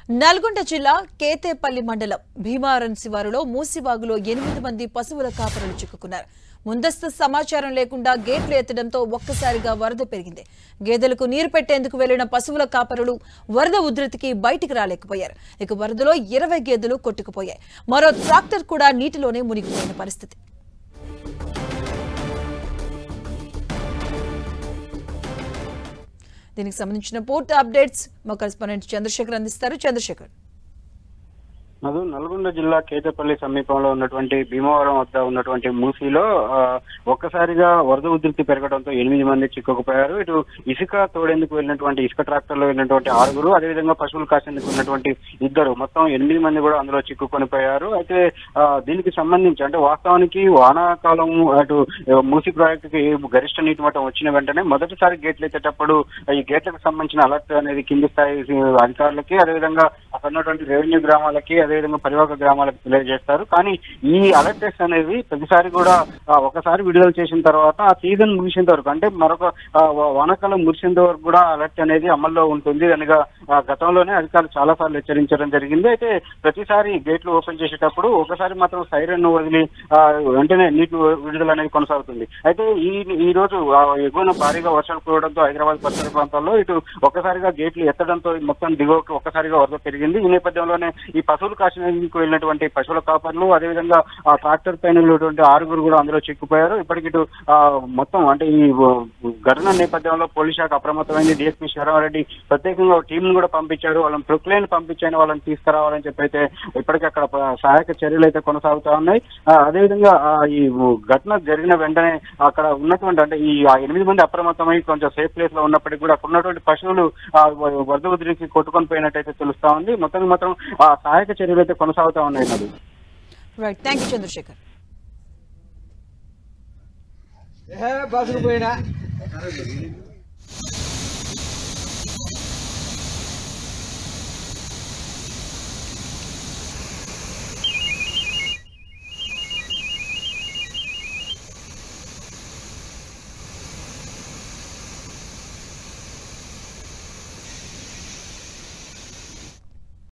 నల్గొండ జిల్లా కేతేపల్లి మండలం భీమారం శివారులో మూసివాగులో 8 మంది పశువుల కాపరులు చిక్కుకున్నారు. ముందస్తు సమాచారం లేకుండా గేట్లు ఎత్తడంతో ఒక్కసారిగా వరద పెరిగింది. గేదెలకు నీరు పెట్టేందుకు వెళ్లిన పశువుల కాపరులు వరద ఉధృతికి బయటికి రాలేకపోయారు. ఇక వరదలో 20 గేదెలు కొట్టుకుపోయాయి. మరో ట్రాక్టర్ కూడా నీటిలోనే మునిగిపోయిన పరిస్థితి. దీనికి సంబంధించిన పూర్తి అప్డేట్స్ మా కరెస్పాండెంట్ చంద్రశేఖర్ అందిస్తారు. చంద్రశేఖర్. నల్గొండ జిల్లా కేతపల్లి సమీపంలో ఉన్నటువంటి భీమవరం వద్ద ఉన్నటువంటి మూసీలో ఒక్కసారిగా వరద ఉధృతి పెరగడంతో 8 మంది చిక్కుకుపోయారు. ఇటు ఇసుక తోడేందుకు వెళ్ళినటువంటి ఇసుక ట్రాక్టర్ లో వెళ్ళినటువంటి 6, అదేవిధంగా పశువులు కాసేందుకు ఉన్నటువంటి 2, మొత్తం 8 మంది కూడా అందులో చిక్కుకొని పోయారు. అయితే దీనికి సంబంధించి అంటే వాస్తవానికి వానాకాలం అటు మూసీ ప్రాజెక్టుకి గరిష్ట నీటి మట్టం వచ్చిన వెంటనే మొదటిసారి గేట్లు ఎత్తేటప్పుడు ఈ గేట్లకు సంబంధించిన అలర్ట్ అనేది కింది స్థాయి అధికారులకి, అదేవిధంగా అక్కడ ఉన్నటువంటి రెవెన్యూ గ్రామాలకి, అదేవిధంగా పరివాహక గ్రామాలకు తెలియజేస్తారు. కానీ ఈ అలర్ట్స్ అనేది ప్రతిసారి కూడా ఒకసారి విడుదల చేసిన తర్వాత ఆ సీజన్ ముగిసేంత వరకు, అంటే మరొక వానాకాలం ముగిసేంత వరకు కూడా అలర్ట్ అనేది అమల్లో ఉంటుంది అనగా గతంలోనే అధికారులు చాలా సార్లు హెచ్చరించడం జరిగింది. అయితే ప్రతిసారి గేట్లు ఓపెన్ చేసేటప్పుడు ఒకసారి మాత్రం సైరన్ వదిలి వెంటనే నీటి విడుదల అనేది కొనసాగుతుంది. అయితే ఈ రోజు ఎగువన భారీగా వర్షాలు కురవడంతో హైదరాబాద్ పరిసర ప్రాంతాల్లో ఇటు ఒక్కసారిగా గేట్లు ఎత్తడంతో మొత్తం దిగువకు ఒక్కసారిగా వరద పెరిగింది. ఈ నేపథ్యంలోనే ఈ పశువులు కాసినందుకు వెళ్ళినటువంటి పశువుల కాపర్లు, అదేవిధంగా ఆ ట్రాక్టర్ పైన వెళ్ళినటువంటి 6 కూడా అందులో చిక్కుపోయారు. ఇప్పటికి మొత్తం అంటే ఈ ఘటన నేపథ్యంలో పోలీస్ శాఖ అప్రమత్తమైంది. డిఎస్పీ శరవరెడ్డి ప్రత్యేకంగా టీం కూడా పంపించారు. వాళ్ళని ప్రొక్లైన్ పంపించాను, వాళ్ళని తీసుకురావాలని చెప్పి అయితే ఇప్పటికీ అక్కడ సహాయక చర్యలు అయితే కొనసాగుతా ఉన్నాయి. అదేవిధంగా ఈ ఘటన జరిగిన వెంటనే అక్కడ ఉన్నటువంటి అంటే ఈ 8 మంది అప్రమత్తమై కొంచెం సేఫ్ ప్లేస్ లో ఉన్నప్పటికీ కూడా అక్కడ ఉన్నటువంటి పశువులు వరద ఉధృతికి కొట్టుకొని పోయినట్టయితే తెలుస్తా ఉంది. మొత్తం సహాయక చర్యలు అయితే కొనసాగుతా ఉన్నాయి. Right, thank you Chandrashekar. బస్సుకు పోయినా